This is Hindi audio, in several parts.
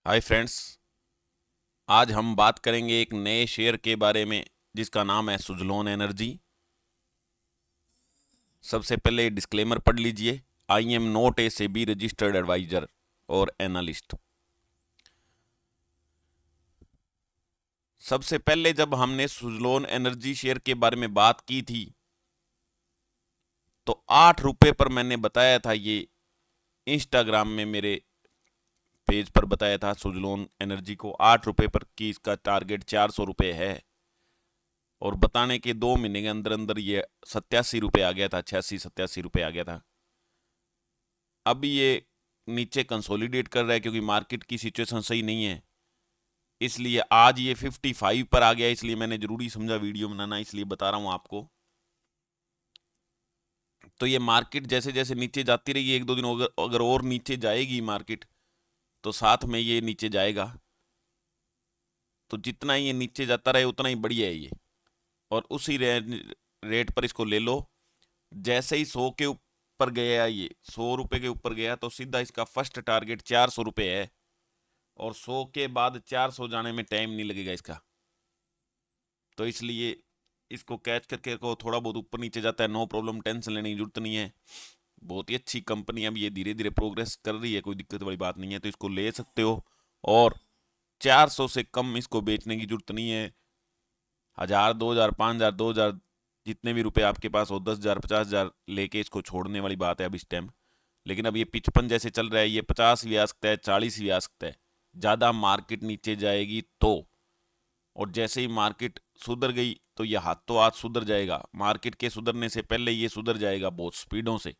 Hi friends. आज हम बात करेंगे एक नए शेयर के बारे में जिसका नाम है सुजलोन एनर्जी। सबसे पहले डिस्क्लेमर पढ़ लीजिए। I am not a SEBI registered adviser और एनालिस्ट। सबसे पहले जब हमने सुजलोन एनर्जी शेयर के बारे में बात की थी तो 8 रुपये पर मैंने बताया था। ये इंस्टाग्राम में मेरे पेज पर बताया था सुजलोन एनर्जी को 8 रुपये पर कि इसका टारगेट 400 रुपये है। और बताने के 2 महीने के अंदर अंदर ये 87 रुपये आ गया था, 86-87 रुपये आ गया था। अभी ये नीचे कंसोलिडेट कर रहा है क्योंकि मार्केट की सिचुएशन सही नहीं है, इसलिए आज ये 55 पर आ गया। इसलिए मैंने जरूरी समझा वीडियो बनाना, इसलिए बता रहा हूं आपको। तो ये मार्केट जैसे जैसे नीचे जाती रही, 1-2 दिन अगर और नीचे जाएगी मार्केट तो साथ में ये नीचे जाएगा। तो जितना ये नीचे जाता रहे उतना ही बढ़िया है ये। और उसी रेट पर इसको ले लो। जैसे ही 100 के ऊपर गया, ये 100 रुपये के ऊपर गया तो सीधा इसका फर्स्ट टारगेट 400 रुपये है। और 100 के बाद 400 जाने में टाइम नहीं लगेगा इसका। तो इसलिए इसको कैच करके रखो। थोड़ा बहुत ऊपर नीचे जाता है, नो प्रॉब्लम, टेंशन लेने की जरूरत नहीं है। बहुत ही अच्छी कंपनी, अब ये धीरे धीरे प्रोग्रेस कर रही है, कोई दिक्कत वाली बात नहीं है, तो इसको ले सकते हो। और 400 से कम इसको बेचने की जरूरत नहीं है। 1000, 2000, 5000, 2000 जितने भी रुपए आपके पास हो, 10,000, 50,000 लेके इसको छोड़ने वाली बात है अब इस टाइम। लेकिन अब ये 55 जैसे चल रहा है, ये 50 भी आ सकता है, 40 भी आ सकता है, ज़्यादा मार्केट नीचे जाएगी तो। और जैसे ही मार्केट सुधर गई तो ये हाथों हाथ सुधर जाएगा। मार्केट के सुधरने से पहले ये सुधर जाएगा बहुत स्पीडों से।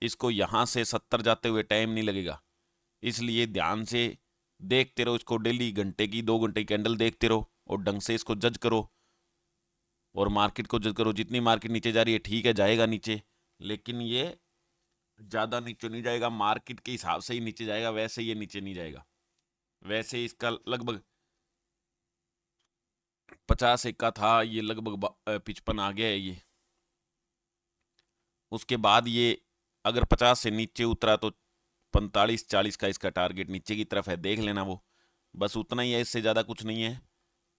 इसको यहाँ से 70 जाते हुए टाइम नहीं लगेगा। इसलिए ध्यान से देखते रहो इसको, डेली घंटे की 2 घंटे की कैंडल देखते रहो और ढंग से इसको जज करो। और मार्केट को जज करो, जितनी मार्केट नीचे जा रही है ठीक है, जाएगा नीचे, लेकिन ये ज़्यादा नीचे नहीं जाएगा। मार्केट के हिसाब से ही नीचे जाएगा, वैसे ये नीचे नहीं जाएगा। वैसे इसका लगभग 50 एक का था, ये लगभग 55 आ गया है ये। उसके बाद ये अगर 50 से नीचे उतरा तो 45-40 का इसका टारगेट नीचे की तरफ है, देख लेना वो। बस उतना ही है, इससे ज़्यादा कुछ नहीं है।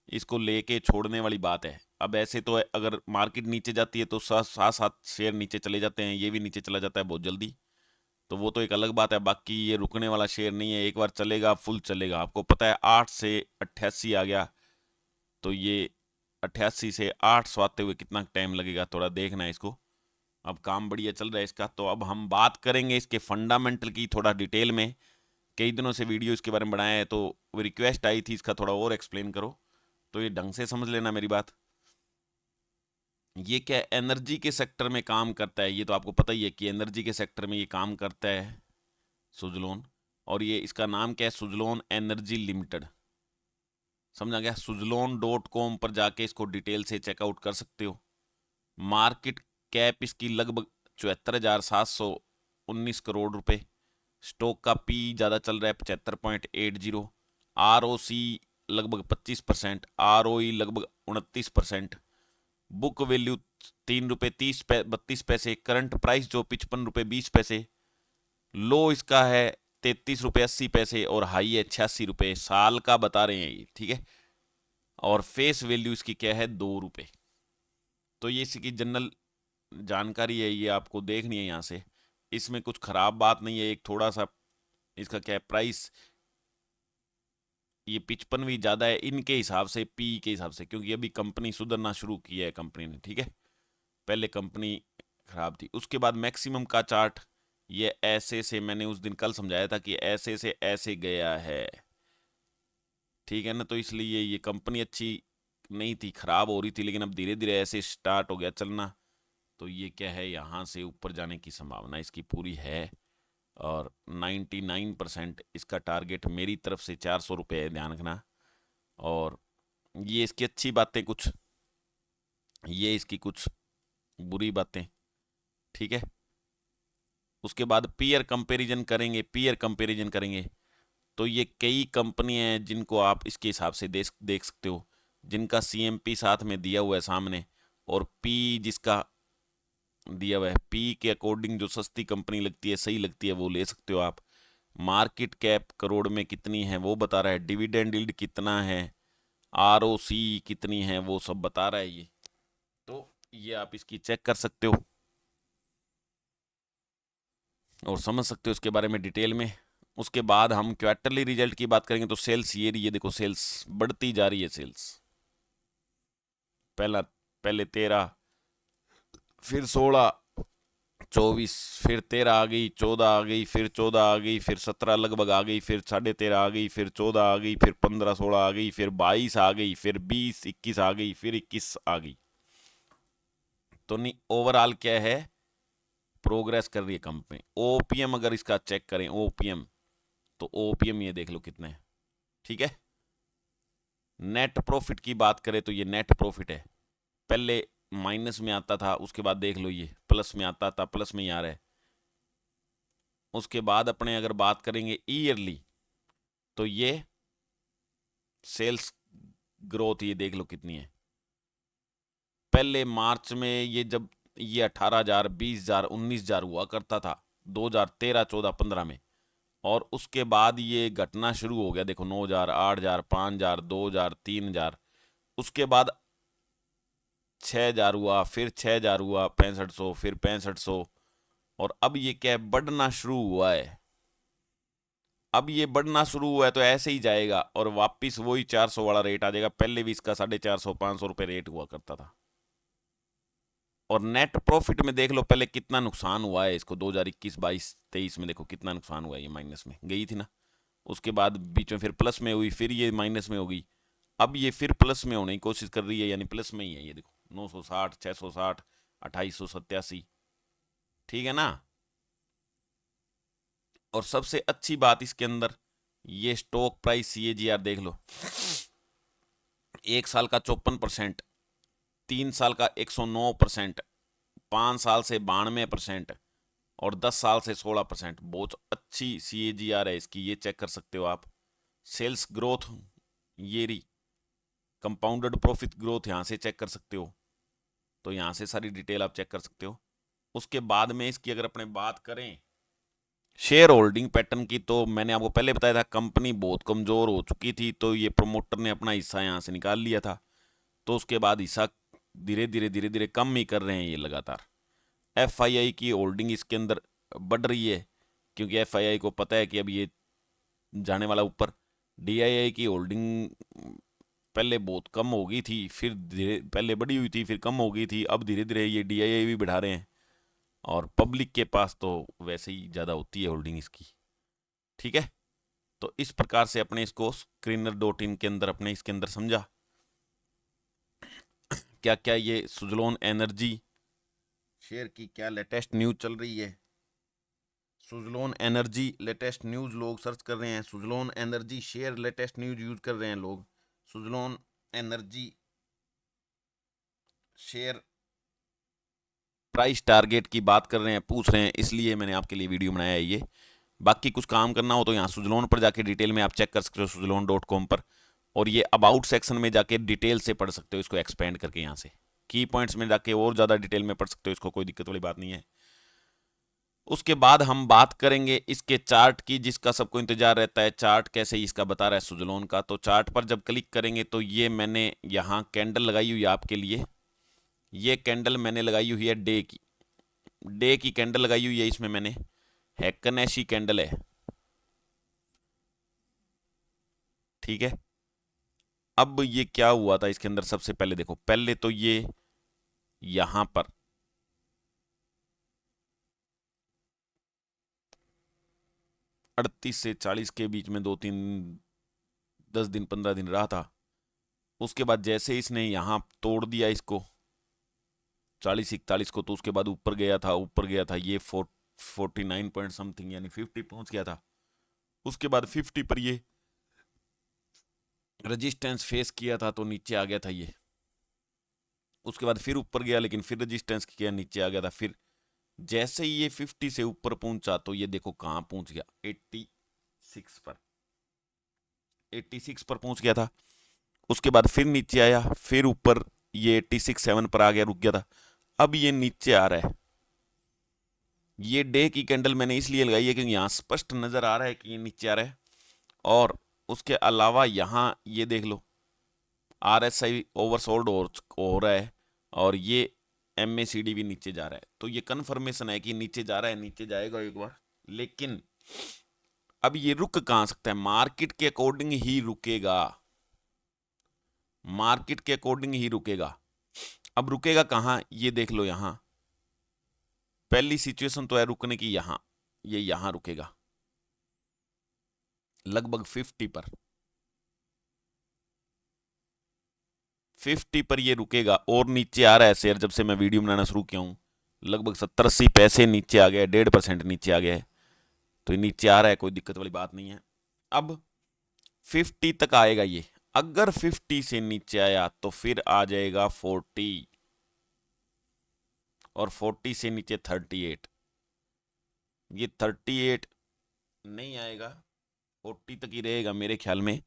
इसको लेके छोड़ने वाली बात है। अब ऐसे तो अगर मार्केट नीचे जाती है तो 7-7 शेयर नीचे चले जाते हैं, ये भी नीचे चला जाता है बहुत जल्दी। तो वो तो एक अलग बात है। बाकी ये रुकने वाला शेयर नहीं है, एक बार चलेगा फुल चलेगा। आपको पता है 8 से 88 आ गया, तो ये 88 से 800 आते हुए कितना टाइम लगेगा, थोड़ा देखना है इसको। अब काम बढ़िया चल रहा है इसका। तो अब हम बात करेंगे इसके फंडामेंटल की थोड़ा डिटेल में। कई दिनों से वीडियो इसके बारे में बनाया है, तो वो रिक्वेस्ट आई थी इसका थोड़ा और एक्सप्लेन करो, तो ये ढंग से समझ लेना मेरी बात। ये क्या एनर्जी के सेक्टर में काम करता है, ये तो आपको पता ही है कि एनर्जी के सेक्टर में ये काम करता है सुजलोन। और ये इसका नाम क्या है, सुजलोन एनर्जी लिमिटेड। समझा गया। सुजलोन.com पर जाके इसको डिटेल से चेकआउट कर सकते हो। मार्केट कैप इसकी लगभग 74,719 करोड़ रुपए। स्टॉक का पी ज़्यादा चल रहा है, 75.80। ROC लगभग 25%, ROE लगभग 29%। बुक वैल्यू 3 रुपये 32 पैसे। करंट प्राइस जो 55 रुपये 20 पैसे। लो इसका है 33 रुपये 80 पैसे और हाई है 86 रुपये। साल का बता रहे हैं ये, ठीक है। और फेस वैल्यू इसकी क्या है, 2 रुपये। तो ये इसकी जनरल जानकारी है, ये आपको देखनी है यहाँ से। इसमें कुछ खराब बात नहीं है। एक थोड़ा सा इसका क्या है, प्राइस ये 55 भी ज़्यादा है इनके हिसाब से, पी के हिसाब से, क्योंकि अभी कंपनी सुधरना शुरू किया है कंपनी ने, ठीक है। पहले कंपनी खराब थी। उसके बाद मैक्सिमम का चार्ट ये ऐसे से, मैंने उस दिन कल समझाया था कि ऐसे से ऐसे गया है, ठीक है ना। तो इसलिए ये कंपनी अच्छी नहीं थी, खराब हो रही थी, लेकिन अब धीरे धीरे ऐसे स्टार्ट हो गया चलना। तो ये क्या है, यहाँ से ऊपर जाने की संभावना इसकी पूरी है। और 99% इसका टारगेट मेरी तरफ से 400 रुपये है, ध्यान रखना। और ये इसकी अच्छी बातें कुछ, ये इसकी कुछ बुरी बातें, ठीक है। उसके बाद पीयर कंपैरिजन करेंगे। पीयर कंपैरिजन करेंगे तो ये कई कंपनियां हैं जिनको आप इसके हिसाब से देख सकते हो, जिनका CMP साथ में दिया हुआ है सामने। और पी जिसका दिया हुआ है, पी के अकॉर्डिंग जो सस्ती कंपनी लगती है, सही लगती है, वो ले सकते हो आप। मार्केट कैप करोड़ में कितनी है वो बता रहा है, डिविडेंड यील्ड कितना है, आरओसी कितनी है वो सब बता रहा है ये। तो ये आप इसकी चेक कर सकते हो और समझ सकते हो इसके बारे में डिटेल में। उसके बाद हम क्वार्टरली रिजल्ट की बात करेंगे तो सेल्स ये देखो, सेल्स बढ़ती जा रही है। सेल्स पहले 13, फिर 16, 24, फिर 13 आ गई, 14 आ गई, फिर 14 आ गई, फिर 17 लगभग आ गई, फिर 13.5 आ गई, फिर 14 आ गई, फिर 15, 16 आ गई, फिर 22 आ गई, फिर 20, 21 आ गई, फिर 21 आ गई। तो नहीं, ओवरऑल क्या है, प्रोग्रेस कर रही है कंपनी। ओपीएम अगर इसका चेक करें, ओपीएम, तो ओपीएम ये देख लो कितने है। ठीक है, नेट प्रॉफिट की बात करें तो ये नेट प्रॉफिट है, पहले माइनस में आता था, उसके बाद देख लो ये प्लस में आता था, प्लस में ही आ रहा है। उसके बाद अपने अगर बात करेंगे ईयरली, तो ये सेल्स ग्रोथ ये देख लो कितनी है। पहले मार्च में ये जब ये 18,000, 20,000, 19,000 हुआ करता था 2013, 14, 15 में, और उसके बाद ये घटना शुरू हो गया। देखो 9,000, 8,000, 5,000, 2,000, 3,000, उसके बाद 6,000 हुआ, फिर 6,000 हुआ, 6500, फिर 6500, और अब ये क्या है, बढ़ना शुरू हुआ है। अब ये बढ़ना शुरू हुआ है तो ऐसे ही जाएगा और वापिस वही 400 वाला रेट आ जाएगा। पहले भी इसका 450, 500 रुपये रेट हुआ करता था। और नेट प्रॉफिट में देख लो पहले कितना नुकसान हुआ है इसको, 2021, 22, 23 में देखो कितना नुकसान हुआ है, ये माइनस में गई थी ना। उसके बाद बीच में फिर प्लस में हुई, फिर ये माइनस में हो गई, अब ये फिर प्लस में होने की कोशिश कर रही है, यानी प्लस में ही है। ये देखो 960, 660, 2887, ठीक है ना। और सबसे अच्छी बात इसके अंदर, ये स्टॉक प्राइस सीएजीआर देख लो, 1 साल का 54%, 3 साल का 109%, 5 साल से 92%, और 10 साल से 16%। बहुत अच्छी सीएजीआर है इसकी, ये चेक कर सकते हो आप। सेल्स ग्रोथ ये रही, कंपाउंडेड प्रॉफिट ग्रोथ यहाँ से चेक कर सकते हो, तो यहाँ से सारी डिटेल आप चेक कर सकते हो। उसके बाद में इसकी अगर अपने बात करें शेयर होल्डिंग पैटर्न की, तो मैंने आपको पहले बताया था कंपनी बहुत कमज़ोर हो चुकी थी, तो ये प्रमोटर ने अपना हिस्सा यहाँ से निकाल लिया था, तो उसके बाद हिस्सा धीरे धीरे कम ही कर रहे हैं ये लगातार। एफआईआई की होल्डिंग इसके अंदर बढ़ रही है, क्योंकि एफआईआई को पता है कि अब ये जाने वाला ऊपर। डीआईआई की होल्डिंग पहले बहुत कम हो गई थी, फिर धीरे, पहले बढ़ी हुई थी, फिर कम हो गई थी, अब धीरे धीरे ये डीआईआई भी बढ़ा रहे हैं। और पब्लिक के पास तो वैसे ही ज़्यादा होती है होल्डिंग इसकी। ठीक है, तो इस प्रकार से अपने इसको Screener.in के अंदर अपने इसके अंदर समझा क्या क्या ये सुजलोन एनर्जी शेयर की क्या लेटेस्ट न्यूज चल रही है। सुजलोन एनर्जी लेटेस्ट न्यूज लोग सर्च कर रहे हैं, Suzlon energy share latest news use कर रहे हैं लोग, Suzlon energy share price target की बात कर रहे हैं, पूछ रहे हैं, इसलिए मैंने आपके लिए वीडियो बनाया है ये। बाकी कुछ काम करना हो तो यहाँ सुजलोन पर जाके डिटेल में आप चेक कर सकते हो, सुजलोन.com पर, और ये अबाउट सेक्शन में जाके डिटेल से पढ़ सकते हो इसको, एक्सपेंड करके यहाँ से की पॉइंट्स में जाके और ज़्यादा डिटेल में पढ़ सकते हो इसको, कोई दिक्कत वाली बात नहीं है। उसके बाद हम बात करेंगे इसके चार्ट की, जिसका सबको इंतजार रहता है, चार्ट कैसे ही इसका बता रहा है सुजलोन का। तो चार्ट पर जब क्लिक करेंगे तो ये मैंने यहाँ कैंडल लगाई हुई है आपके लिए, ये कैंडल मैंने लगाई हुई है डे की कैंडल लगाई हुई है इसमें मैंने, हैकनेशी कैंडल है, ठीक है। अब ये क्या हुआ था इसके अंदर, सबसे पहले देखो, पहले तो ये यहां पर 38 से 40 के बीच में 10 दिन 15 दिन रहा था। उसके बाद जैसे इसने यहां तोड़ दिया इसको 40-41 को, तो उसके बाद ऊपर गया था ये 49 पॉइंट समथिंग, यानी 50 पहुंच गया था। उसके बाद 50 पर ये रेजिस्टेंस फेस किया था तो नीचे आ गया था ये। उसके बाद फिर ऊपर गया, लेकिन फिर रेजिस्टेंस किया, नीचे आ गया था। फिर जैसे ही ये 50 से ऊपर पहुंचा तो ये देखो कहां पहुंच गया, 86 पर, 86 पर पहुंच गया था। उसके बाद फिर नीचे आया, फिर ऊपर ये 86, 7 पर आ गया, रुक गया था। अब ये नीचे आ रहा है, ये डे की कैंडल मैंने इसलिए लगाई है क्योंकि यहाँ स्पष्ट नज़र आ रहा है कि ये नीचे आ रहा है। और उसके अलावा यहाँ ये देख लो RSI ओवरसोल्ड हो रहा है और ये MACD भी नीचे जा रहा है। तो ये कन्फर्मेशन है कि नीचे जा रहा है, नीचे जाएगा एक बार। लेकिन अब ये रुक कहाँ सकता है? मार्केट के अकॉर्डिंग ही रुकेगा, मार्केट के अकॉर्डिंग ही रुकेगा। अब रुकेगा कहाँ ये देख लो। यहाँ पहली सिचुएशन तो है रुकने की, यहाँ ये यहाँ रुकेगा लगभग 50 पर ये रुकेगा। और नीचे आ रहा है शेयर, जब से मैं वीडियो बनाना शुरू किया हूँ लगभग 70-80 पैसे नीचे आ गया है, 1.5% नीचे आ गया है। तो ये नीचे आ रहा है, कोई दिक्कत वाली बात नहीं है। अब 50 तक आएगा ये। अगर 50 से नीचे आया तो फिर आ जाएगा 40 और 40 से नीचे 38। ये 38 नहीं आएगा, 40 तक ही रहेगा मेरे ख्याल में।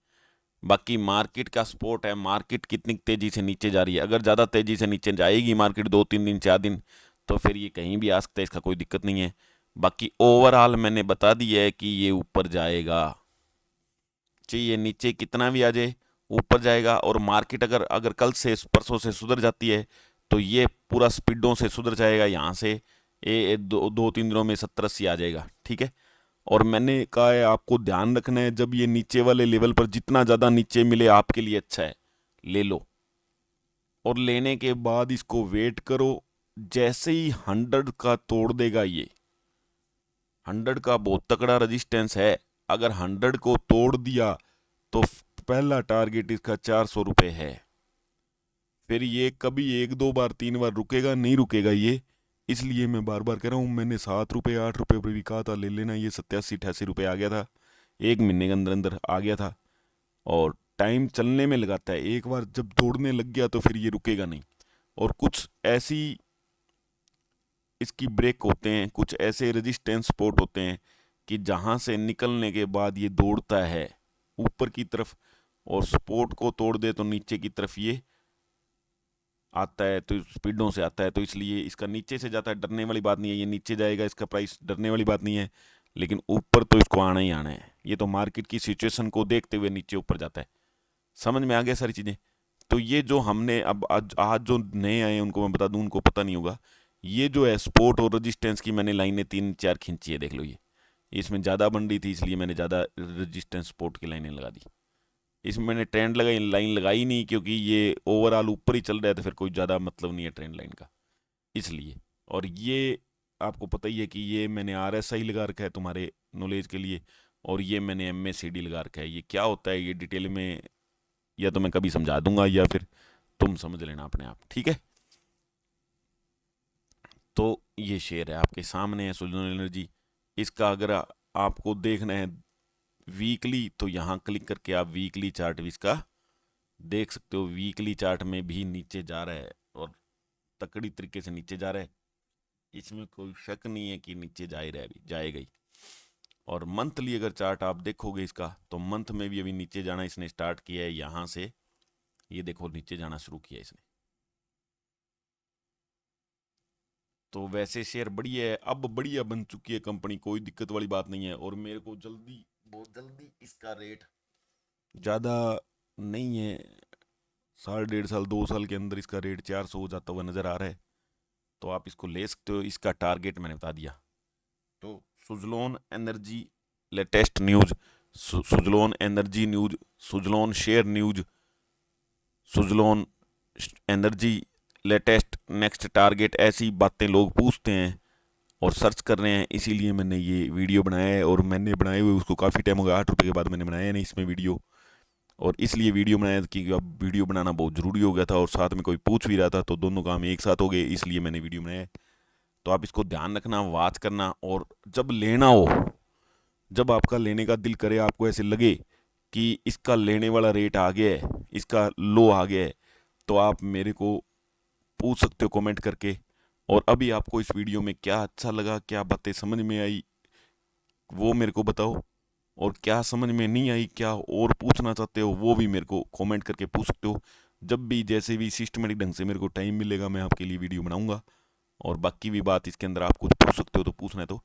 बाकी मार्केट का सपोर्ट है, मार्केट कितनी तेजी से नीचे जा रही है। अगर ज़्यादा तेजी से नीचे जाएगी मार्केट 2-3 दिन 4 दिन तो फिर ये कहीं भी आ सकता है, इसका कोई दिक्कत नहीं है। बाकी ओवरऑल मैंने बता दिया है कि ये ऊपर जाएगा, चाहिए नीचे कितना भी आ जाए ऊपर जाएगा। और मार्केट अगर अगर कल से परसों से सुधर जाती है तो ये पूरा स्पीडों से सुधर जाएगा। यहाँ से ये 2-3 दिनों में 70-80 आ जाएगा, ठीक है। और मैंने कहा है आपको ध्यान रखना है, जब ये नीचे वाले लेवल पर जितना ज़्यादा नीचे मिले आपके लिए अच्छा है, ले लो। और लेने के बाद इसको वेट करो। जैसे ही 100 का तोड़ देगा ये, 100 का बहुत तगड़ा रजिस्टेंस है। अगर 100 को तोड़ दिया तो पहला टारगेट इसका 400 रुपये है। फिर ये कभी 1-2 बार 3 बार रुकेगा नहीं, रुकेगा ये। इसलिए मैं बार बार कह रहा हूँ, मैंने 7 रुपये 8 रुपये पर भी कहा था ले लेना। ये 87-88 रुपये आ गया था, 1 महीने के अंदर अंदर आ गया था। और टाइम चलने में लगाता है, एक बार जब दौड़ने लग गया तो फिर ये रुकेगा नहीं। और कुछ ऐसी इसकी ब्रेक होते हैं, कुछ ऐसे रेजिस्टेंस सपोर्ट होते हैं कि जहाँ से निकलने के बाद ये दौड़ता है ऊपर की तरफ और सपोर्ट को तोड़ दे तो नीचे की तरफ ये आता है, तो स्पीडों से आता है। तो इसलिए इसका नीचे से जाता है, डरने वाली बात नहीं है। ये नीचे जाएगा इसका प्राइस, डरने वाली बात नहीं है। लेकिन ऊपर तो इसको आना ही आना है। ये तो मार्केट की सिचुएशन को देखते हुए नीचे ऊपर जाता है। समझ में आ गया सारी चीज़ें। तो ये जो हमने अब आज जो नए आए हैं उनको मैं बता दूं, उनको पता नहीं होगा। ये जो है सपोर्ट और रेजिस्टेंस की मैंने लाइनें 3-4 खींची है, देख लो। ये इसमें ज़्यादा बन रही थी इसलिए मैंने ज़्यादा रेजिस्टेंस सपोर्ट की लाइनें लगा दी। इसमें मैंने ट्रेंड लगाई लाइन लगाई नहीं, क्योंकि ये ओवरऑल ऊपर ही चल रहा है तो फिर कोई ज़्यादा मतलब नहीं है ट्रेंड लाइन का, इसलिए। और ये आपको पता ही है कि ये मैंने RSI लगा रखा है तुम्हारे नॉलेज के लिए, और ये मैंने MACD लगा रखा है। ये क्या होता है ये डिटेल में या तो मैं कभी समझा दूंगा या फिर तुम समझ लेना अपने आप, ठीक है। तो ये शेयर है आपके सामने है, सुजलोन एनर्जी। इसका अगर आपको देखना है वीकली तो यहाँ क्लिक करके आप वीकली चार्ट भी इसका देख सकते हो। वीकली चार्ट में भी नीचे जा रहा है और तकड़ी तरीके से नीचे जा रहा है, इसमें कोई शक नहीं है कि नीचे जा ही रहा है, अभी जाएगा ही। और मंथली अगर चार्ट आप देखोगे इसका तो मंथ में भी अभी नीचे जाना इसने स्टार्ट किया है। यहाँ से ये देखो नीचे जाना शुरू किया इसने। तो वैसे शेयर बढ़िया है, अब बढ़िया बन चुकी है कंपनी, कोई दिक्कत वाली बात नहीं है। और मेरे को जल्दी, बहुत जल्दी इसका रेट ज़्यादा नहीं है, 1.5 साल 2 साल के अंदर इसका रेट 400 हो जाता हुआ नज़र आ रहा है। तो आप इसको ले सकते हो। इसका टारगेट मैंने बता दिया। तो Suzlon energy latest news, Suzlon energy news, Suzlon share news, Suzlon energy latest next target, ऐसी बातें लोग पूछते हैं और सर्च कर रहे हैं, इसीलिए मैंने ये वीडियो बनाया है। और मैंने बनाए हुए उसको काफ़ी टाइम हो गया, 8 रुपये के बाद मैंने बनाया नहीं इसमें वीडियो। और इसलिए वीडियो बनाया कि अब वीडियो बनाना बहुत ज़रूरी हो गया था और साथ में कोई पूछ भी रहा था, तो दोनों काम एक साथ हो गए, इसलिए मैंने वीडियो बनाया। तो आप इसको ध्यान रखना, वॉच करना। और जब लेना हो, जब आपका लेने का दिल करे, आपको ऐसे लगे कि इसका लेने वाला रेट आ गया है, इसका लो आ गया है, तो आप मेरे को पूछ सकते हो कमेंट करके। और अभी आपको इस वीडियो में क्या अच्छा लगा, क्या बातें समझ में आई, वो मेरे को बताओ। और क्या समझ में नहीं आई, क्या और पूछना चाहते हो, वो भी मेरे को कमेंट करके पूछ सकते हो। जब भी जैसे भी सिस्टमेटिक ढंग से मेरे को टाइम मिलेगा मैं आपके लिए वीडियो बनाऊंगा। और बाकी भी बात इसके अंदर आप कुछ पूछ सकते हो तो पूछना है तो।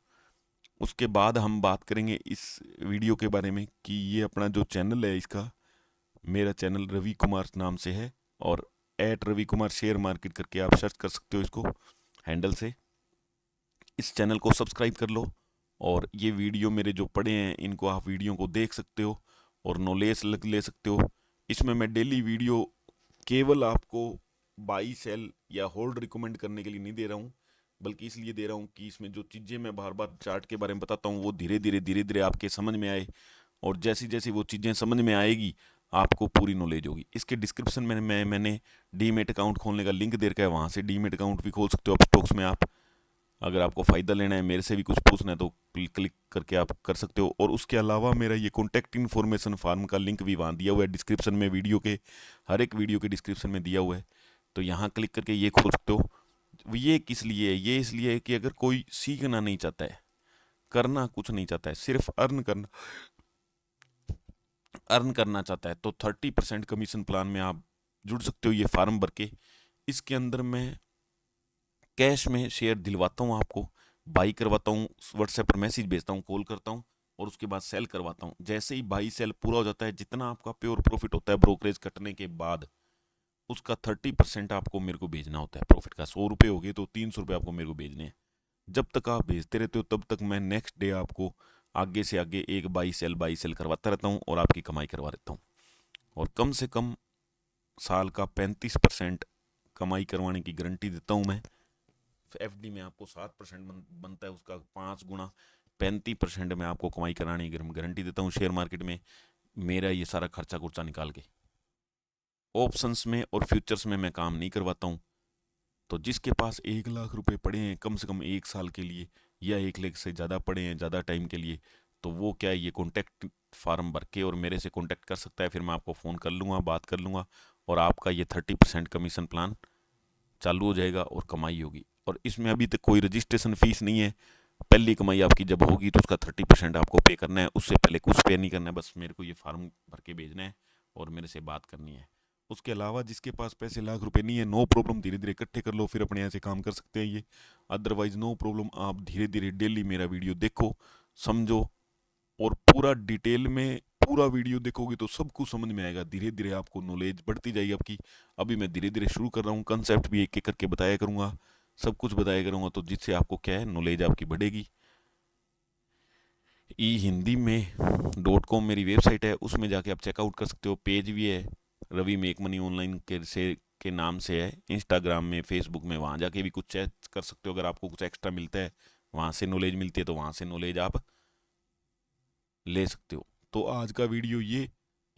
उसके बाद हम बात करेंगे इस वीडियो के बारे में कि ये अपना जो चैनल है इसका, मेरा चैनल रवि कुमार नाम से है, और @रवि कुमार शेयर मार्केट करके आप सर्च कर सकते हो इसको हैंडल से। इस चैनल को सब्सक्राइब कर लो, और ये वीडियो मेरे जो पड़े हैं इनको आप वीडियो को देख सकते हो और नॉलेज ले सकते हो। इसमें मैं डेली वीडियो केवल आपको बाई सेल या होल्ड रिकमेंड करने के लिए नहीं दे रहा हूँ, बल्कि इसलिए दे रहा हूँ कि इसमें जो चीज़ें मैं बार बार चार्ट के बारे में बताता हूँ वो धीरे धीरे आपके समझ में आए, और जैसी जैसी वो चीज़ें समझ में आएगी आपको पूरी नॉलेज होगी। इसके डिस्क्रिप्शन में मैंने डीमेट अकाउंट खोलने का लिंक दे रखा है, वहाँ से डीमेट अकाउंट भी खोल सकते हो आप स्टॉक्स में। आप अगर आपको फ़ायदा लेना है, मेरे से भी कुछ पूछना है तो क्लिक करके आप कर सकते हो। और उसके अलावा मेरा ये कॉन्टैक्ट इन्फॉर्मेशन फार्म का लिंक भी वहाँ दिया हुआ है डिस्क्रिप्शन में, वीडियो के हर एक वीडियो के डिस्क्रिप्शन में दिया हुआ है, तो यहाँ क्लिक करके ये खोल सकते हो। ये किस लिए है? ये इसलिए है कि अगर कोई सीखना नहीं चाहता है, करना कुछ नहीं चाहता है, सिर्फ अर्न करना चाहता है, तो 30% कमीशन प्लान में आप जुड़ सकते हो। ये फार्म भर के इसके अंदर मैं कैश में शेयर दिलवाता हूँ आपको, बाई करवाता हूँ, व्हाट्सएप पर मैसेज भेजता हूँ, कॉल करता हूँ, और उसके बाद सेल करवाता हूँ। जैसे ही बाई सेल पूरा हो जाता है, जितना आपका प्योर प्रॉफिट होता है ब्रोकरेज कटने के बाद, उसका 30% आपको मेरे को भेजना होता है। प्रॉफिट का 100 रुपये हो गए तो 300 रुपये आपको मेरे को भेजने हैं। जब तक आप भेजते रहते हो तब तक मैं नेक्स्ट डे आपको आगे से आगे एक बाई सेल करवाता रहता हूँ और आपकी कमाई करवा रहता हूँ। और कम से कम साल का 35% कमाई करवाने की गारंटी देता हूँ मैं। एफडी में आपको 7% बनता है, उसका 5 गुना 35% में आपको कमाई कराने की गारंटी देता हूँ शेयर मार्केट में, मेरा ये सारा खर्चा खुर्चा निकाल के। ऑप्शंस में और फ्यूचर्स में मैं काम नहीं करवाता हूँ। तो जिसके पास 1 लाख रुपए पड़े हैं कम से कम 1 साल के लिए, या 1 लाख से ज़्यादा पड़े हैं ज़्यादा टाइम के लिए, तो वो क्या है, ये कॉन्टैक्ट फार्म भर के और मेरे से कॉन्टैक्ट कर सकता है। फिर मैं आपको फ़ोन कर लूँगा, बात कर लूँगा, और आपका ये 30% कमीशन प्लान चालू हो जाएगा और कमाई होगी। और इसमें अभी तक कोई रजिस्ट्रेशन फ़ीस नहीं है। पहली कमाई आपकी जब होगी तो उसका 30% आपको पे करना है, उससे पहले कुछ पे नहीं करना है। बस मेरे को ये फार्म भर के भेजना है और मेरे से बात करनी है। उसके अलावा जिसके पास पैसे लाख रुपए नहीं है, नो प्रॉब्लम, धीरे धीरे इकट्ठे कर लो, फिर अपने ऐसे काम कर सकते हैं ये। अदरवाइज नो प्रॉब्लम, आप धीरे धीरे डेली मेरा वीडियो देखो, समझो, और पूरा डिटेल में पूरा वीडियो देखोगे तो सब कुछ समझ में आएगा। धीरे धीरे आपको नॉलेज बढ़ती जाएगी आपकी। अभी मैं धीरे धीरे शुरू कर रहा हूँ, कंसेप्ट भी एक एक करके बताया करूँगा, सब कुछ बताया करूँगा, तो जिससे आपको क्या है, नॉलेज आपकी बढ़ेगी। ई हिंदी में .com मेरी वेबसाइट है, उसमें जाके आप चेकआउट कर सकते हो। पेज भी है रवि मेक मनी ऑनलाइन के नाम से है, इंस्टाग्राम में, फेसबुक में, वहाँ जाके भी कुछ चेक कर सकते हो। अगर आपको कुछ एक्स्ट्रा मिलता है, वहाँ से नॉलेज मिलती है, तो वहाँ से नॉलेज आप ले सकते हो। तो आज का वीडियो ये,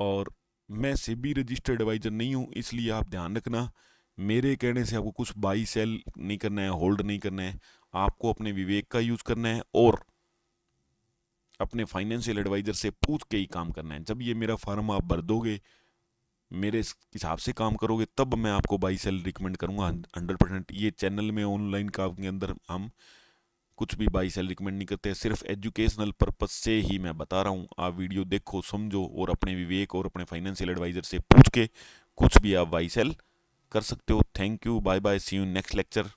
और मैं सेबी रजिस्टर्ड एडवाइजर नहीं हूँ, इसलिए आप ध्यान रखना, मेरे कहने से आपको कुछ बाई सेल नहीं करना है, होल्ड नहीं करना है। आपको अपने विवेक का यूज़ करना है और अपने फाइनेंशियल एडवाइजर से पूछ के ही काम करना है। जब ये मेरा फार्म आप भर दोगे, मेरे हिसाब से काम करोगे, तब मैं आपको बाई सेल रिकमेंड करूँगा 100%। ये चैनल में ऑनलाइन काम के अंदर हम कुछ भी बाई सेल रिकमेंड नहीं करते हैं, सिर्फ एजुकेशनल पर्पस से ही मैं बता रहा हूँ। आप वीडियो देखो, समझो, और अपने विवेक और अपने फाइनेंशियल एडवाइजर से पूछ के कुछ भी आप बाई सेल कर सकते हो। Thank you, bye bye, see you next lecture.